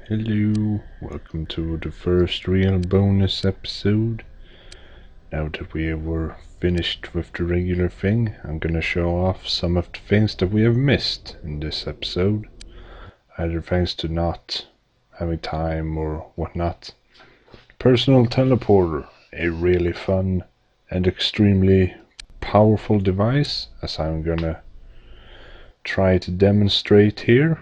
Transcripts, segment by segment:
Hello, welcome to the first real bonus episode. Now that we were finished with the regular thing, I'm gonna show off some of the things that we have missed in this episode. Either thanks to not having time or whatnot. Personal teleporter, a really fun and extremely powerful device, as I'm gonna try to demonstrate here.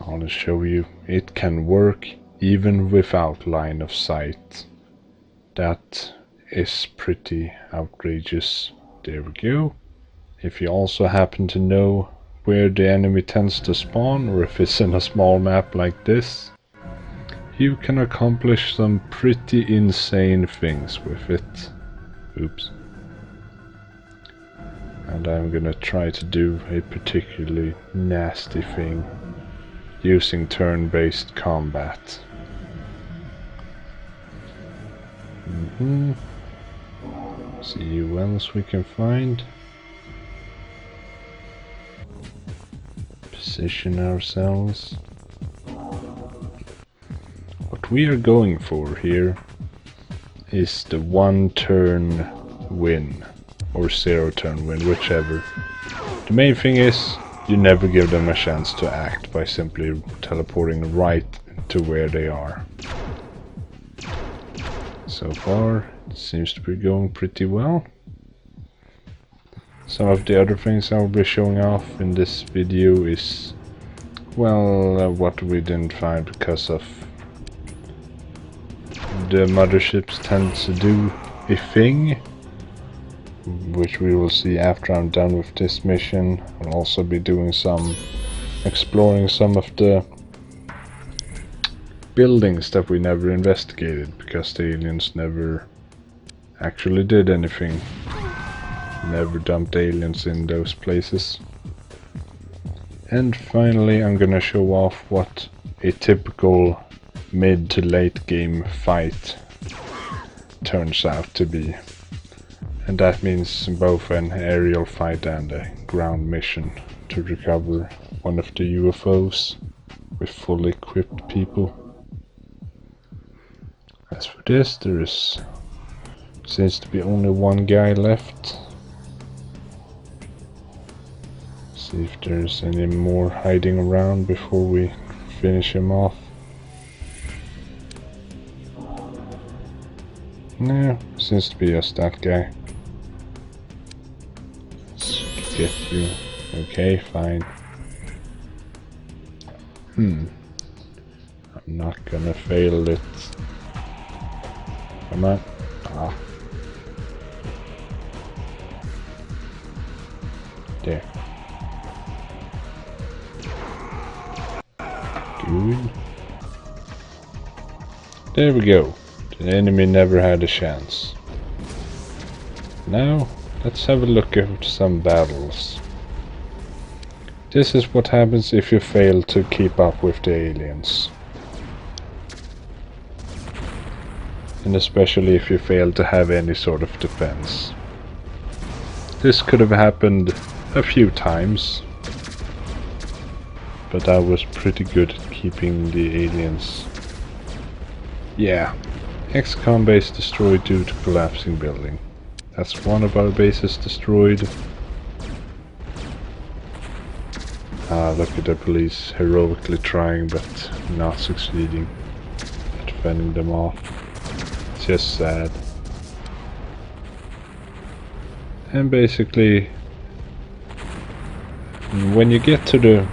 I'll show you it can work even without line of sight. That is pretty outrageous. There we go. If you also happen to know where the enemy tends to spawn, or if it's in a small map like this, you can accomplish some pretty insane things with it. Oops. And I'm gonna try to do a particularly nasty thing using turn-based combat. See who else we can find. Position ourselves. What we are going for here is the 1-turn win, or 0-turn win, whichever. The main thing is you never give them a chance to act by simply teleporting right to where they are. So far, it seems to be going pretty well. Some of the other things I'll be showing off in this video is, well, what we didn't find because of the motherships tend to do a thing, which we will see after I'm done with this mission. I'll also be doing exploring some of the buildings that we never investigated, because the aliens never actually did anything. Never dumped aliens in those places. And finally I'm gonna show off what a typical mid to late game fight turns out to be. And that means both an aerial fight and a ground mission to recover one of the UFOs with fully equipped people. As for this, seems to be only one guy left. See if there's any more hiding around before we finish him off. No, seems to be just that guy. Get you. Okay, fine. I'm not gonna fail it. Come on. There. Good. There we go. The enemy never had a chance. Now, let's have a look at some battles. This is what happens if you fail to keep up with the aliens. And especially if you fail to have any sort of defense. This could have happened a few times, but I was pretty good at keeping the aliens. Yeah, XCOM base destroyed due to collapsing building. That's one of our bases destroyed. Look at the police heroically trying but not succeeding at fending them off. It's just sad. And basically, when you get to the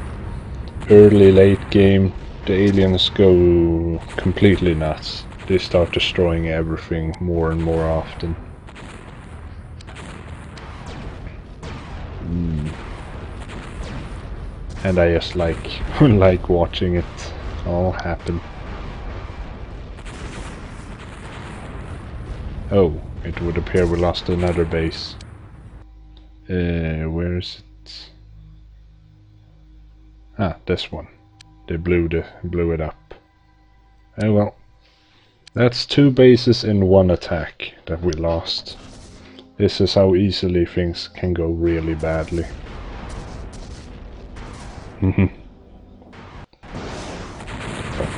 early late game, the aliens go completely nuts. They start destroying everything more and more often. And I just like watching it all happen. Oh, it would appear we lost another base. Where is it? Ah, this one. They blew it up. Oh well. That's 2 bases in 1 attack that we lost. This is how easily things can go really badly.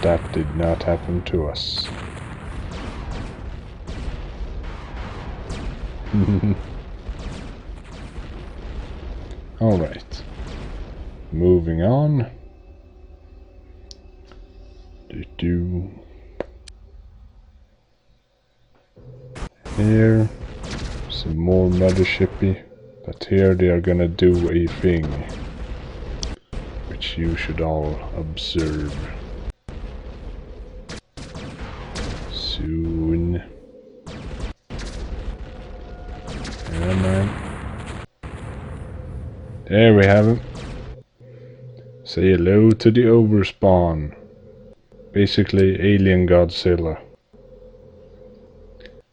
that did not happen to us. Alright. Moving on. Here, some more mothershipy, but here they are gonna do a thing, which you should all observe soon. Come on. There we have him. Say hello to the overspawn. Basically, alien Godzilla.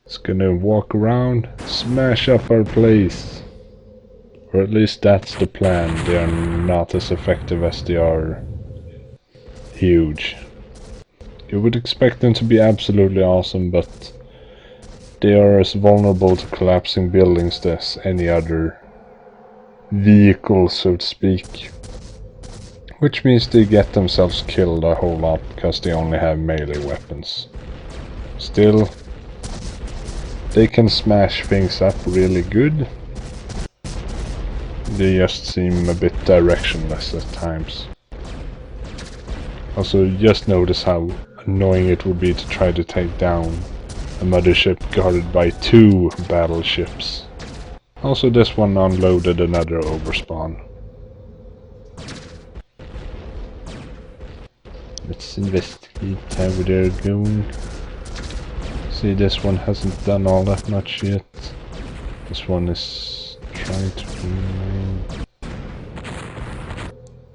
It's gonna walk around, smash up our place. Or at least that's the plan. They are not as effective as they are huge. You would expect them to be absolutely awesome, but they are as vulnerable to collapsing buildings as any other vehicle, so to speak. Which means they get themselves killed a whole lot because they only have melee weapons. Still, they can smash things up really good. They just seem a bit directionless at times. Also, just notice how annoying it would be to try to take down a mothership guarded by 2 battleships. Also, this one unloaded another overspawn. Let's investigate how they're going. See, this one hasn't done all that much yet. This one is trying to remain.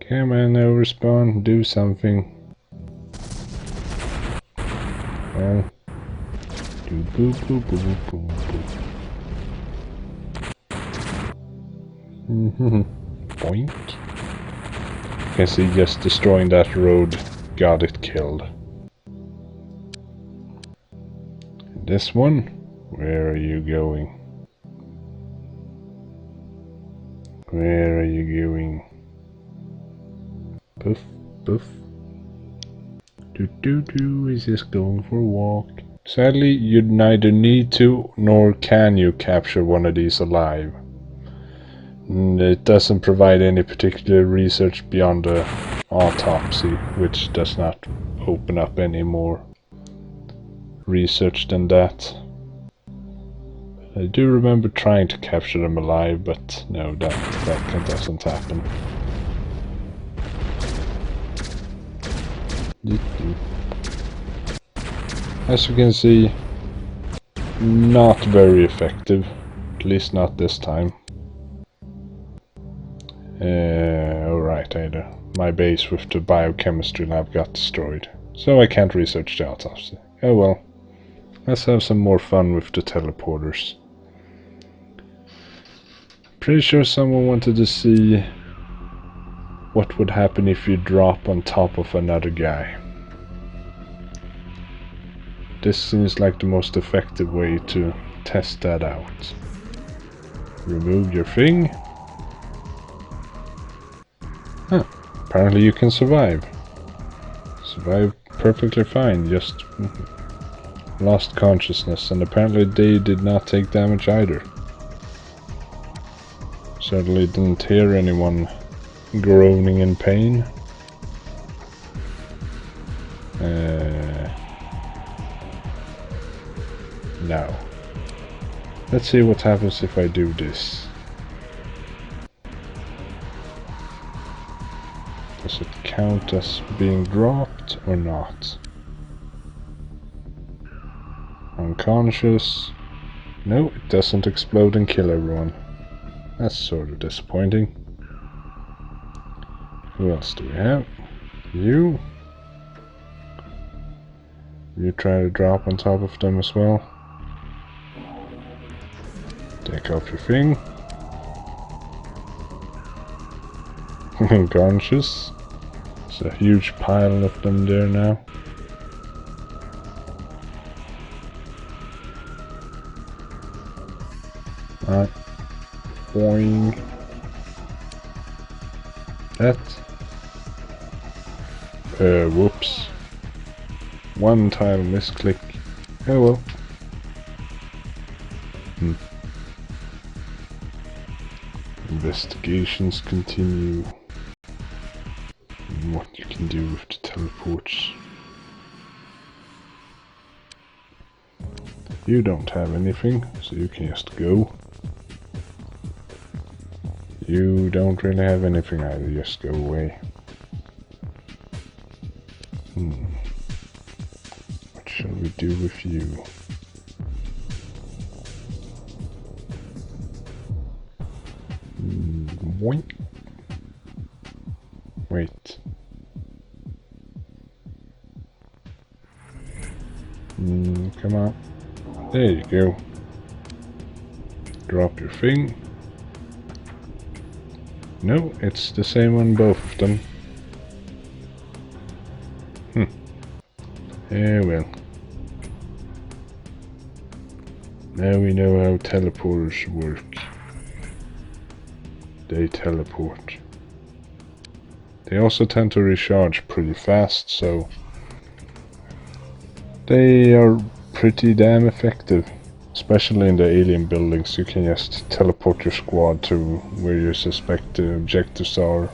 Come on, overspawn, do something. Well, do boo boo boo boo boo. Boink. You can see just destroying that road got it killed. This one? Where are you going? Where are you going? Poof, poof. Do is just going for a walk. Sadly, you neither need to nor can you capture one of these alive. It doesn't provide any particular research beyond the autopsy, which does not open up any more research than that. I do remember trying to capture them alive, but no, that doesn't happen. As you can see, not very effective, at least not this time. Alright, Ada. My base with the biochemistry lab got destroyed, so I can't research the autopsy. Oh well. Let's have some more fun with the teleporters. Pretty sure someone wanted to see what would happen if you drop on top of another guy. This seems like the most effective way to test that out. Remove your thing. Huh, apparently you can survive. Survive perfectly fine, just lost consciousness, and apparently they did not take damage either. Certainly didn't hear anyone groaning in pain. No. Let's see what happens if I do this. Does it count as being dropped or not? Unconscious. No, it doesn't explode and kill everyone. That's sort of disappointing. Who else do we have? You. You try to drop on top of them as well. Take off your thing. Unconscious. There's a huge pile of them there now. Alright. Boing. That. Whoops. One tile misclick. Oh well. Investigations continue. And what you can do with the teleports. You don't have anything, so you can just go. You don't really have anything either, just go away. What shall we do with you? Boink. Wait. Come on. There you go. Drop your thing. No, it's the same on both of them. Yeah, well. Now we know how teleporters work. They teleport. They also tend to recharge pretty fast, so they are pretty damn effective. Especially in the alien buildings, you can just teleport your squad to where you suspect the objectives are,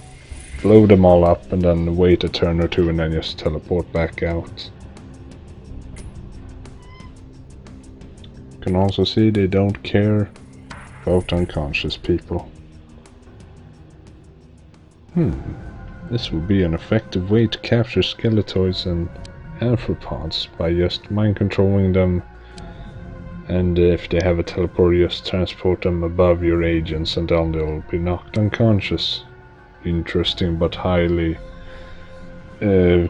blow them all up, and then wait a turn or two and then just teleport back out. You can also see they don't care about unconscious people. This would be an effective way to capture skeletoids and arthropods by just mind controlling them, and if they have a teleport, just transport them above your agents and then they'll be knocked unconscious. Interesting but highly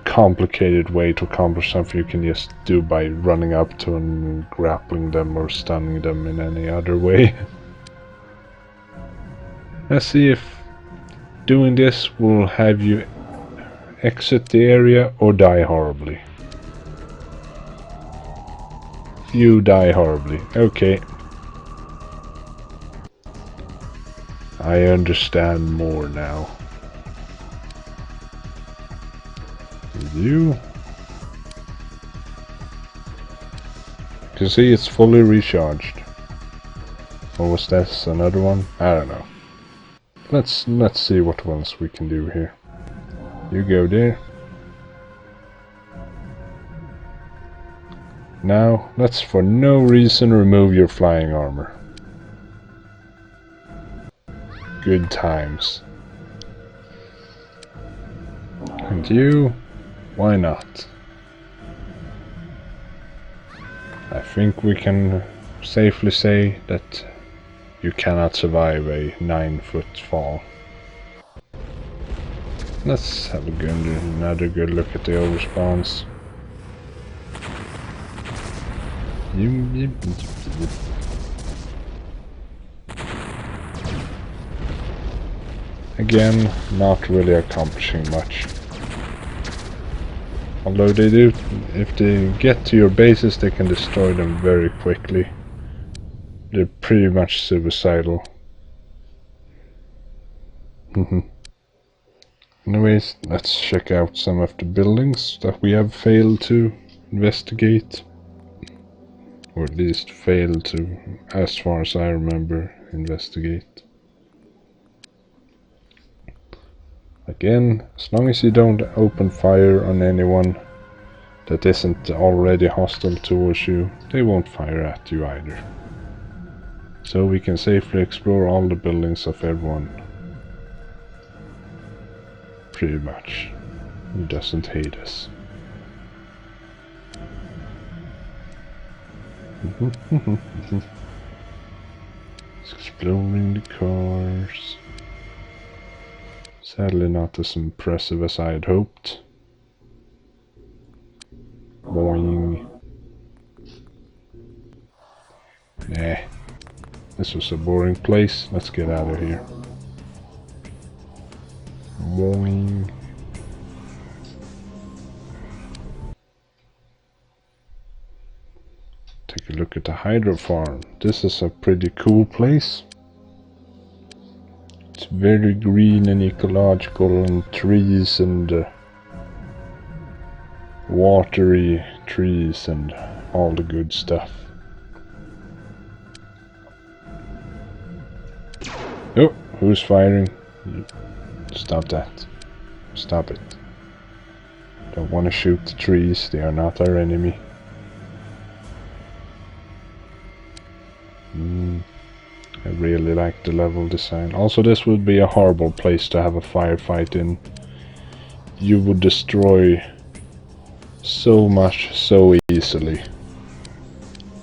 complicated way to accomplish something you can just do by running up to and grappling them or stunning them in any other way. Let's see if doing this will have you exit the area or die horribly. You die horribly. Okay. I understand more now. You can see it's fully recharged. Or was that another one? I don't know. Let's see what ones we can do here. You go there. Now, let's for no reason remove your flying armor. Good times. And you? Why not? I think we can safely say that you cannot survive a 9-foot fall. Let's have another good look at the overspawns. Again, not really accomplishing much. Although they do, if they get to your bases, they can destroy them very quickly. They're pretty much suicidal. Anyways, let's check out some of the buildings that we have failed to investigate. Or at least failed to, as far as I remember, investigate. Again, as long as you don't open fire on anyone that isn't already hostile towards you, they won't fire at you either. So we can safely explore all the buildings of everyone. Pretty much. Who doesn't hate us? Exploring the cars. Sadly not as impressive as I had hoped. Boing. Nah. This was a boring place. Let's get out of here. Boing. Take a look at the hydro farm. This is a pretty cool place. It's very green and ecological, and trees and watery trees and all the good stuff. Oh, who's firing? Stop that. Stop it. Don't want to shoot the trees, they are not our enemy. I really like the level design. Also, this would be a horrible place to have a firefight in. You would destroy so much so easily.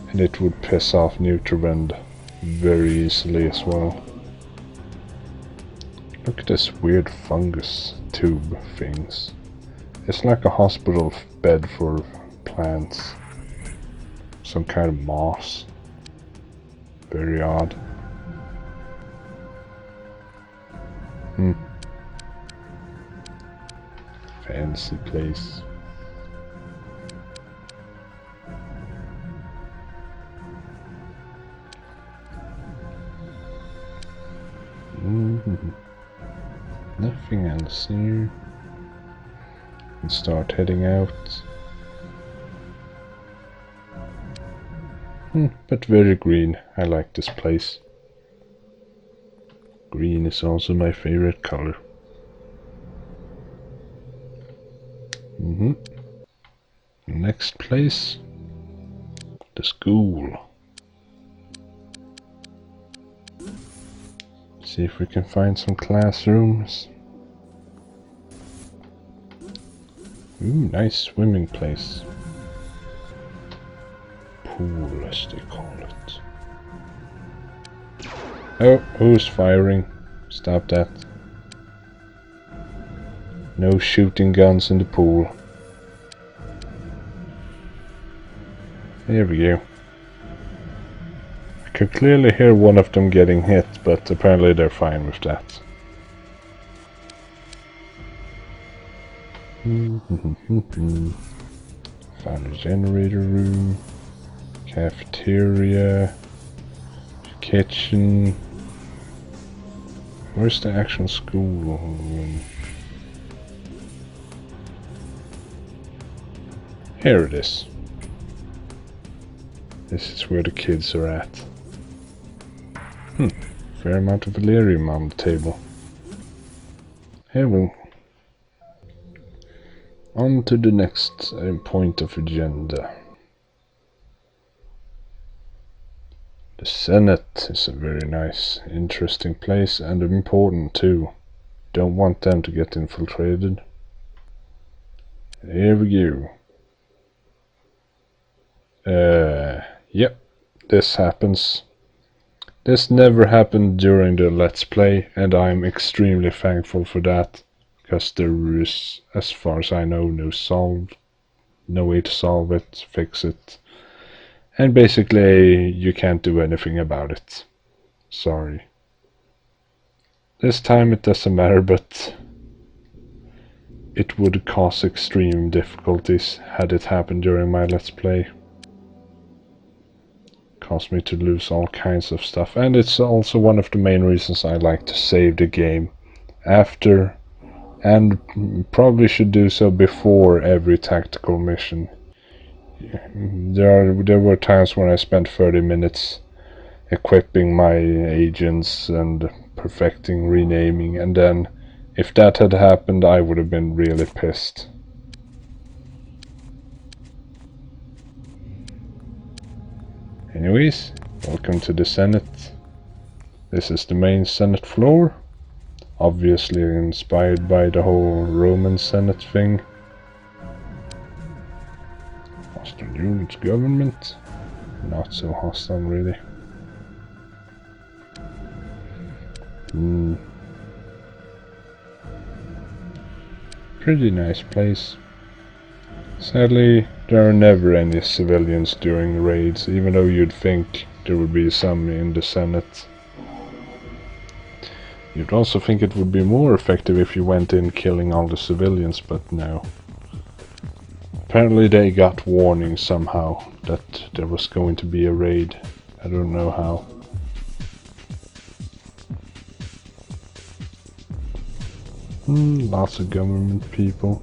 And it would piss off Nutribend very easily as well. Look at this weird fungus tube things. It's like a hospital bed for plants. Some kind of moss. Very odd. Fancy place. Nothing else here. And start heading out. But very green. I like this place. Green is also my favorite color. Next place. The school. See if we can find some classrooms. Ooh, nice swimming place. Pool, as they call it. Oh, who's firing? Stop that. No shooting guns in the pool. There we go. I could clearly hear one of them getting hit, but apparently they're fine with that. Found a generator room, cafeteria, kitchen. Where's the actual school room? Here it is. This is where the kids are at. Fair amount of Valerium on the table. Here we'll on to the next point of agenda. The Senate is a very nice, interesting place, and important too. Don't want them to get infiltrated. Here we go. Yep, this happens. This never happened during the Let's Play, and I'm extremely thankful for that, because there is, as far as I know, no way to solve it, fix it, and basically you can't do anything about it. Sorry. This time it doesn't matter, but it would cause extreme difficulties had it happened during my Let's Play. Caused me to lose all kinds of stuff, and it's also one of the main reasons I like to save the game after, and probably should do so before every tactical mission. There were times when I spent 30 minutes equipping my agents and perfecting renaming, and then if that had happened I would have been really pissed. Anyways, welcome to the Senate. This is the main Senate floor. Obviously inspired by the whole Roman Senate thing. Hostile units government. Not so hostile really. Pretty nice place. Sadly, there are never any civilians during raids, even though you'd think there would be some in the Senate. You'd also think it would be more effective if you went in killing all the civilians, but no. Apparently they got warning somehow that there was going to be a raid. I don't know how. Lots of government people.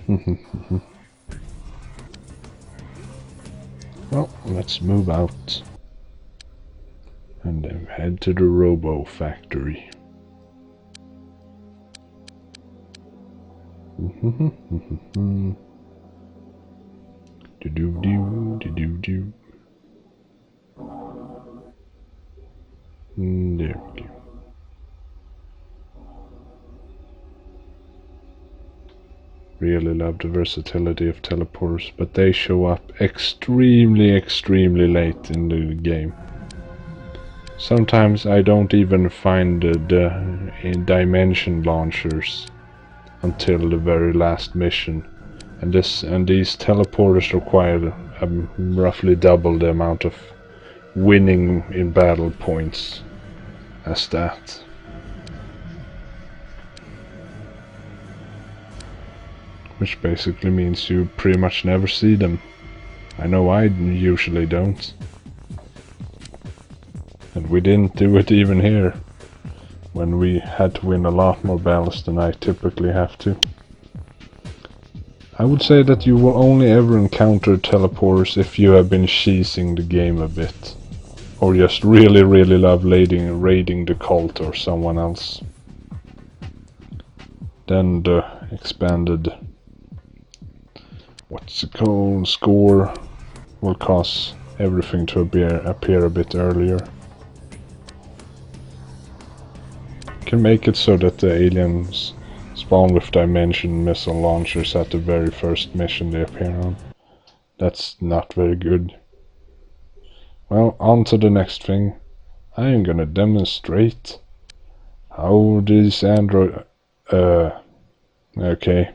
Well, let's move out and then head to the Robo Factory. Do-do-do. There we go. Really love the versatility of teleporters, but they show up extremely late in the game. Sometimes I don't even find the dimension launchers until the very last mission, and these teleporters require roughly double the amount of winning in battle points as that. Which basically means you pretty much never see them. I know I usually don't. And we didn't do it even here, when we had to win a lot more battles than I typically have to. I would say that you will only ever encounter teleporters if you have been cheesing the game a bit. Or just really love raiding the cult or someone else. Then the expanded score will cause everything to appear a bit earlier. Can make it so that the aliens spawn with dimension missile launchers at the very first mission they appear on. That's not very good. Well, on to the next thing. I am gonna demonstrate how these android... okay.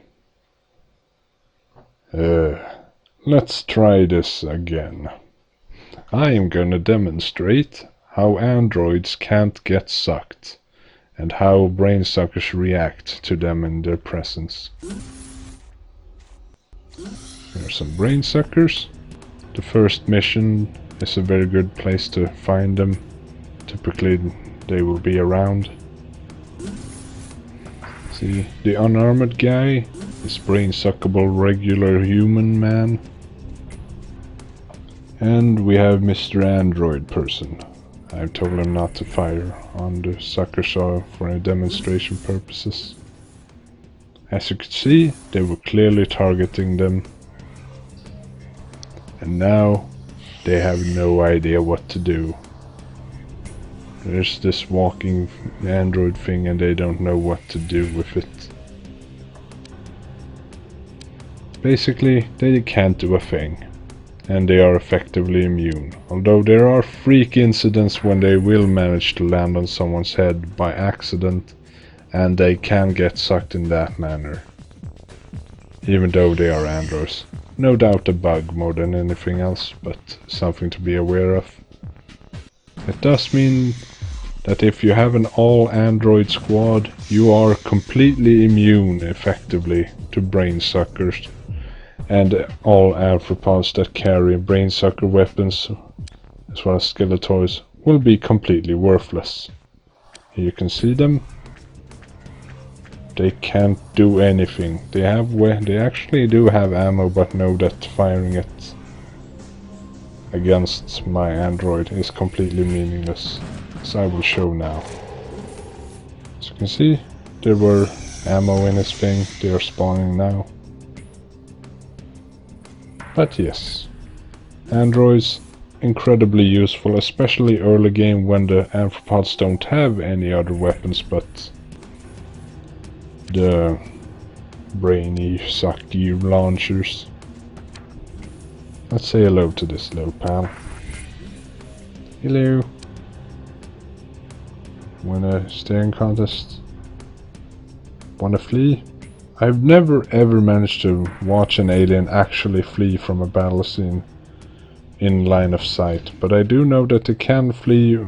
Let's try this again. I am gonna demonstrate how androids can't get sucked, and how brain suckers react to them in their presence. Here are some brain suckers. The first mission is a very good place to find them. Typically they will be around. See, the unarmored guy is brain suckable regular human man. And we have Mr. Android person. I've told him not to fire on the sucker saw for any demonstration purposes. As you could see, they were clearly targeting them. And now they have no idea what to do. There's this walking android thing and they don't know what to do with it. Basically, they can't do a thing. And they are effectively immune, although there are freak incidents when they will manage to land on someone's head by accident, and they can get sucked in that manner, even though they are androids. No doubt a bug more than anything else, but something to be aware of. It does mean that if you have an all-android squad, you are completely immune effectively to brain suckers. And all arthropods that carry brainsucker weapons, as well as Skeletors, will be completely worthless. Here you can see them. They can't do anything. They actually do have ammo, but know that firing it against my android is completely meaningless, as I will show now. As you can see, there were ammo in this thing. They are spawning now. But yes, androids incredibly useful, especially early game when the arthropods don't have any other weapons but the brainy sucky launchers. Let's say hello to this little pal. Hello. Win a staring contest? Wanna flee? I've never ever managed to watch an alien actually flee from a battle scene in line of sight, but I do know that they can flee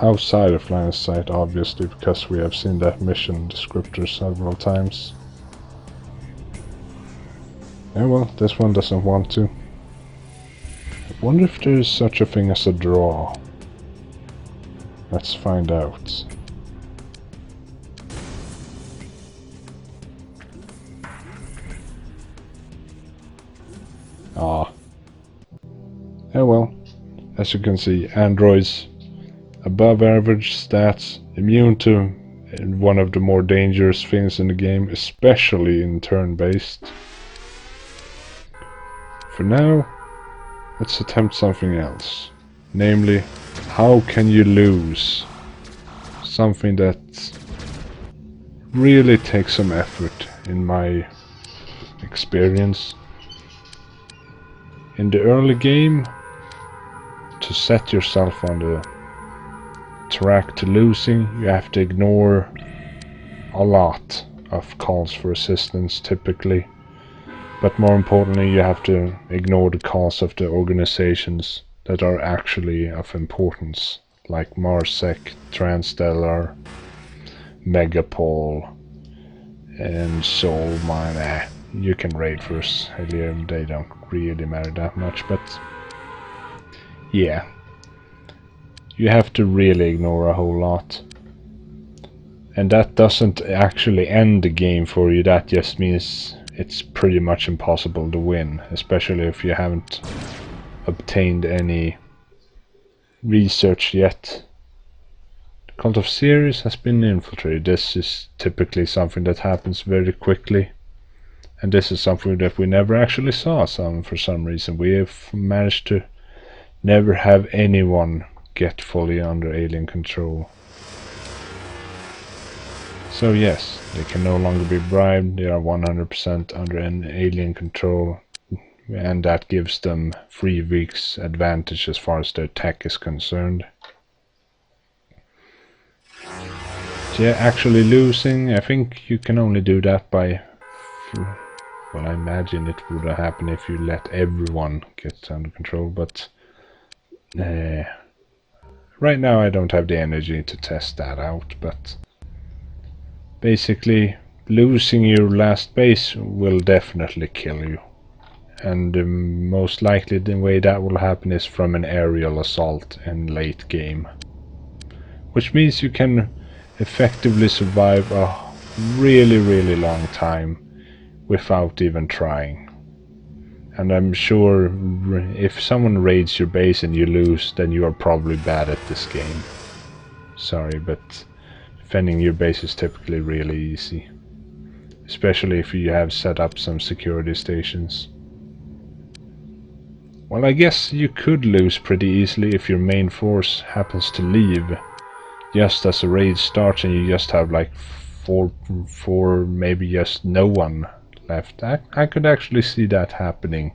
outside of line of sight, obviously, because we have seen that mission descriptor several times. Yeah, well, this one doesn't want to. I wonder if there is such a thing as a draw. Let's find out. Ah. Oh well. As you can see, androids above average stats, immune to one of the more dangerous things in the game, especially in turn-based. For now, let's attempt something else. Namely, how can you lose? Something that really takes some effort in my experience. In the early game, to set yourself on the track to losing, you have to ignore a lot of calls for assistance typically. But more importantly, you have to ignore the calls of the organizations that are actually of importance, like MARSEC, Transstellar, Megapol, and Soulmine. You can raid for Helium, they don't really matter that much, but yeah. You have to really ignore a whole lot. And that doesn't actually end the game for you, that just means it's pretty much impossible to win, especially if you haven't obtained any research yet. The Cult of Sirius has been infiltrated. This is typically something that happens very quickly, and this is something that we never actually saw for some reason. We have managed to never have anyone get fully under alien control. So yes, they can no longer be bribed, they are 100% under an alien control, and that gives them 3 weeks advantage as far as their tech is concerned. So yeah, actually losing, I think you can only do that by... Well, I imagine it would happen if you let everyone get under control, but... right now I don't have the energy to test that out, but... Basically, losing your last base will definitely kill you. And most likely the way that will happen is from an aerial assault in late game. Which means you can effectively survive a really long time without even trying. And I'm sure if someone raids your base and you lose, then you are probably bad at this game. Sorry, but defending your base is typically really easy. Especially if you have set up some security stations. Well, I guess you could lose pretty easily if your main force happens to leave just as a raid starts and you just have like four maybe just no one left. I could actually see that happening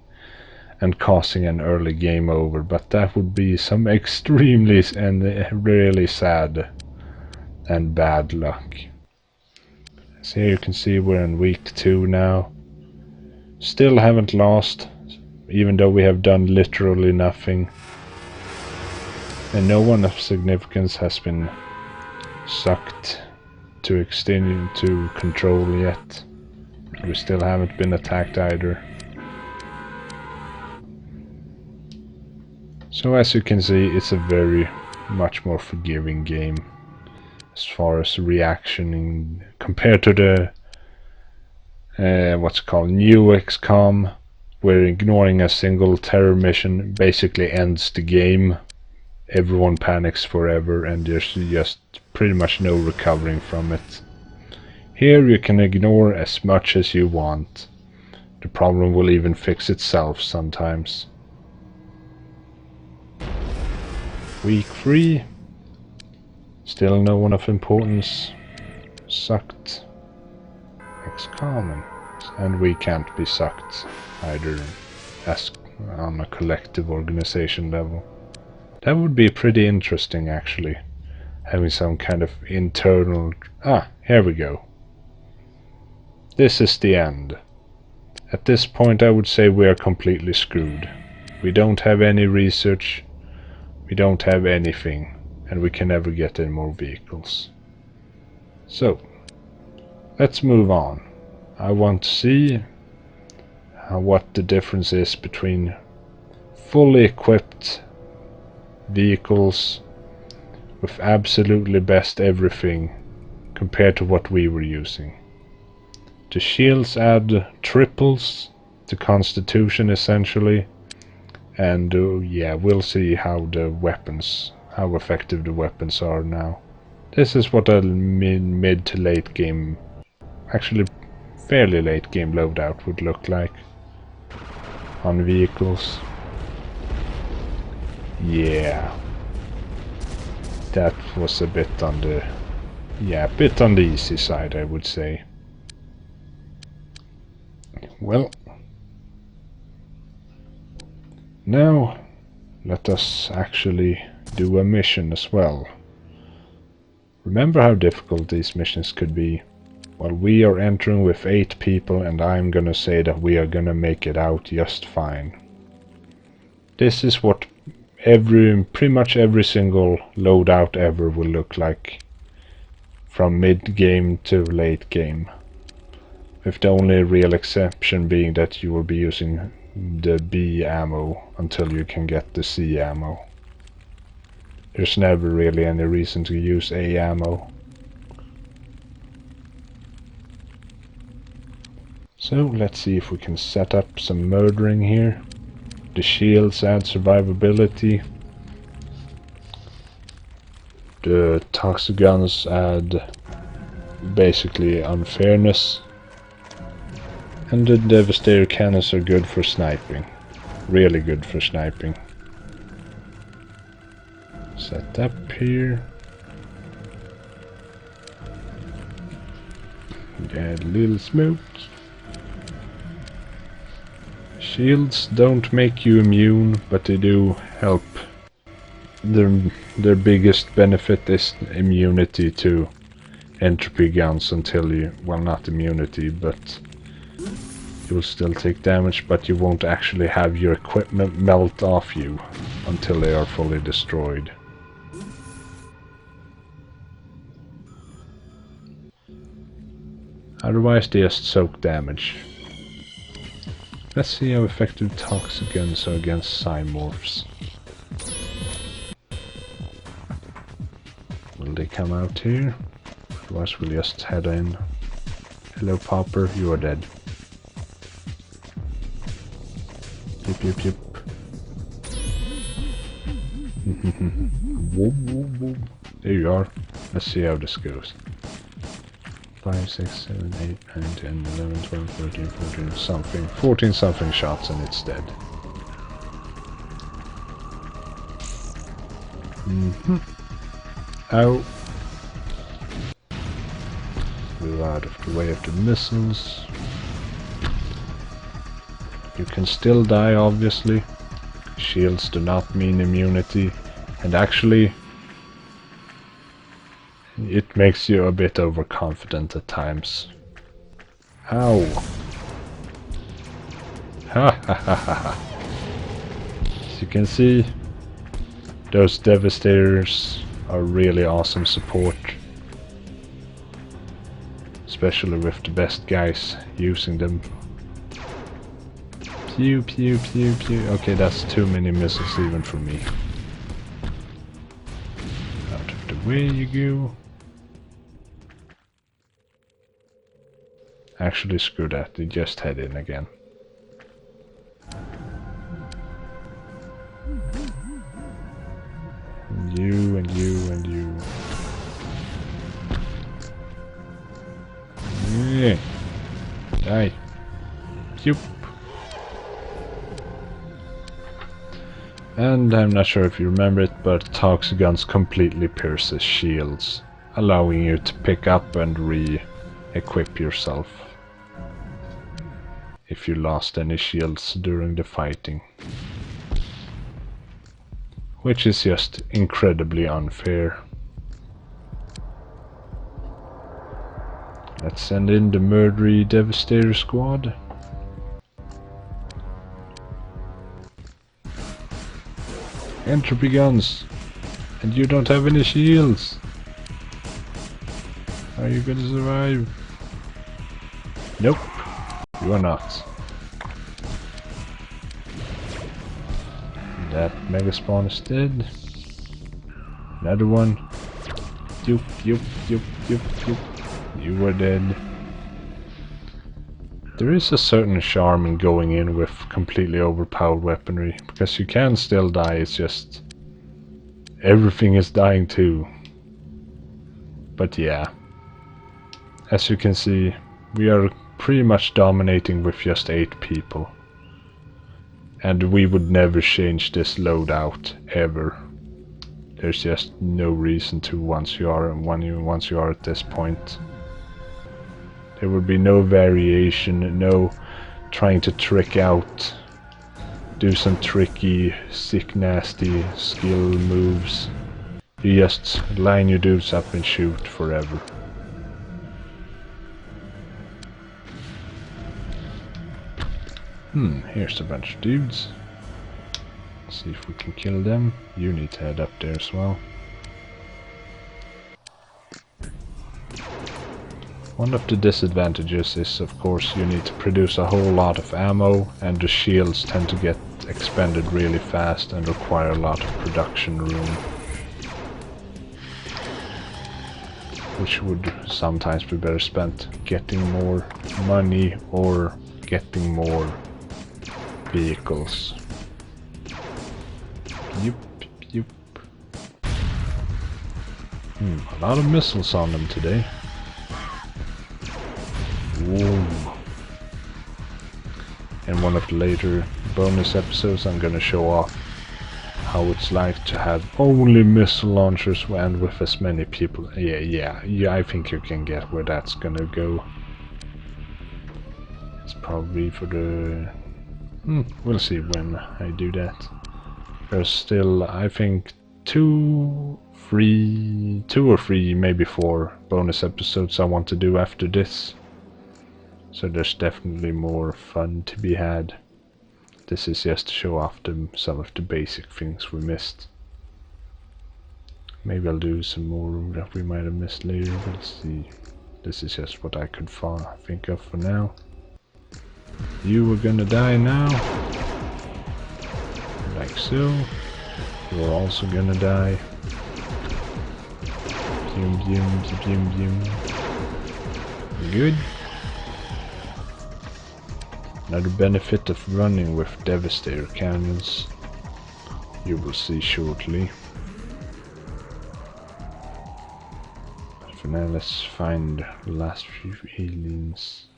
and causing an early game over, but that would be some extremely and really sad and bad luck. So here you can see we're in week 2 now. Still haven't lost, even though we have done literally nothing. And no one of significance has been sucked to extend to control yet. We still haven't been attacked either. So as you can see, it's a very much more forgiving game as far as reactioning compared to the what's it called, new XCOM, where ignoring a single terror mission basically ends the game. Everyone panics forever and there's just pretty much no recovering from it. Here you can ignore as much as you want. The problem will even fix itself sometimes. Week 3. Still no one of importance sucked. XCOM, and we can't be sucked either as on a collective organization level. That would be pretty interesting actually, having some kind of internal... here we go. This is the end. At this point I would say we are completely screwed. We don't have any research, we don't have anything, and we can never get any more vehicles. So, let's move on. I want to see what the difference is between fully equipped vehicles with absolutely best everything compared to what we were using. The shields add triples the Constitution essentially. And yeah, we'll see how effective the weapons are now. This is what a mid to late game, actually fairly late game loadout would look like on vehicles. Yeah, that was a bit on the easy side, I would say. Well, now let us actually do a mission as well. Remember how difficult these missions could be? Well, we are entering with 8 people, and I'm gonna say that we are gonna make it out just fine. This is what pretty much every single loadout ever will look like, from mid-game to late game. With the only real exception being that you will be using the B ammo until you can get the C ammo. There's never really any reason to use A ammo. So let's see if we can set up some murdering here. The shields add survivability. The toxic guns add basically unfairness. And the Devastator cannons are good for sniping. Really good for sniping. Set up here. Add a little smoke. Shields don't make you immune, but they do help. Their biggest benefit is immunity to entropy guns until you... well, not immunity, but you'll still take damage, but you won't actually have your equipment melt off you until they are fully destroyed. Otherwise they just soak damage. Let's see how effective toxic guns are against Cymorphs. Will they come out here? Otherwise we'll just head in. Hello Popper, you are dead. Yip yip yip. Whoop, whoop, whoop. There you are. Let's see how this goes. 5, 6, 7, 8, 9, 10, 11, 12, 13, 14 something. 14 something shots and it's dead. Ow. Move out of the way of the missiles. You can still die, obviously. Shields do not mean immunity. And actually, it makes you a bit overconfident at times. Ow! Ha ha ha ha ha! As you can see, those Devastators are really awesome support. Especially with the best guys using them. Pew pew pew pew. Okay, that's too many missiles even for me. Out of the way you go. Actually, screw that, they just head in again. And you, and you, and you. Yeah. Die. Yup. And I'm not sure if you remember it, but toxic guns completely pierces shields, allowing you to pick up and re-equip yourself if you lost any shields during the fighting. Which is just incredibly unfair. Let's send in the murdery Devastator squad. Entropy guns! And you don't have any shields! Are you gonna survive? Nope. You are not. That mega spawn is dead. Another one. Yup, yup, yup, yup, yup. You are dead. There is a certain charm in going in with completely overpowered weaponry, because you can still die, it's just everything is dying too. But yeah, as you can see, we are pretty much dominating with just 8 people. And we would never change this loadout, ever. There's just no reason to once you are at this point. There would be no variation, no trying to trick out, do some tricky, sick, nasty skill moves. You just line your dudes up and shoot forever. Here's a bunch of dudes. Let's see if we can kill them. You need to head up there as well. One of the disadvantages is, of course, you need to produce a whole lot of ammo, and the shields tend to get expended really fast and require a lot of production room, which would sometimes be better spent getting more money or getting more vehicles. Yup, yup. A lot of missiles on them today. Whoa. In one of the later bonus episodes, I'm gonna show off how it's like to have only missile launchers and with as many people. Yeah, I think you can get where that's gonna go. It's probably for the... we'll see when I do that. There's still, I think, 2 or 3, maybe 4 bonus episodes I want to do after this. So there's definitely more fun to be had. This is just to show off some of the basic things we missed. Maybe I'll do some more that we might have missed later, but let's see. This is just what I could think of for now. You are gonna die now. Like so. You're also gonna die. Good. Another benefit of running with Devastator cannons, you will see shortly. But for now, let's find the last few aliens.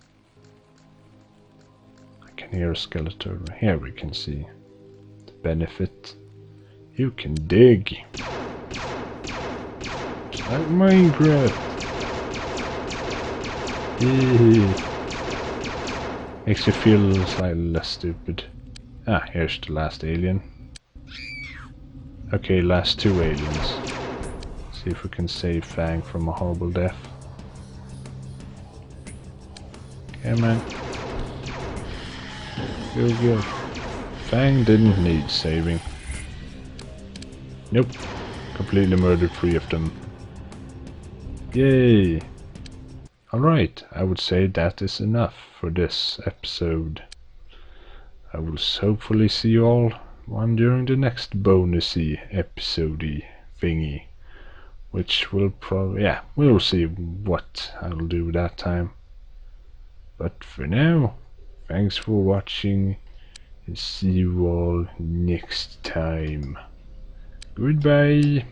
I can hear a skeleton. Here we can see the benefit. You can dig. It's like Minecraft. Makes you feel slightly less stupid. Ah, here's the last alien. Okay, last 2 aliens. See if we can save Fang from a horrible death. Come on. Go. Fang didn't need saving. Nope. Completely murdered 3 of them. Yay! Alright, I would say that is enough for this episode. I will hopefully see you all during the next bonusy episode thingy. Which will probably, yeah, we'll see what I'll do that time. But for now, thanks for watching, and see you all next time. Goodbye!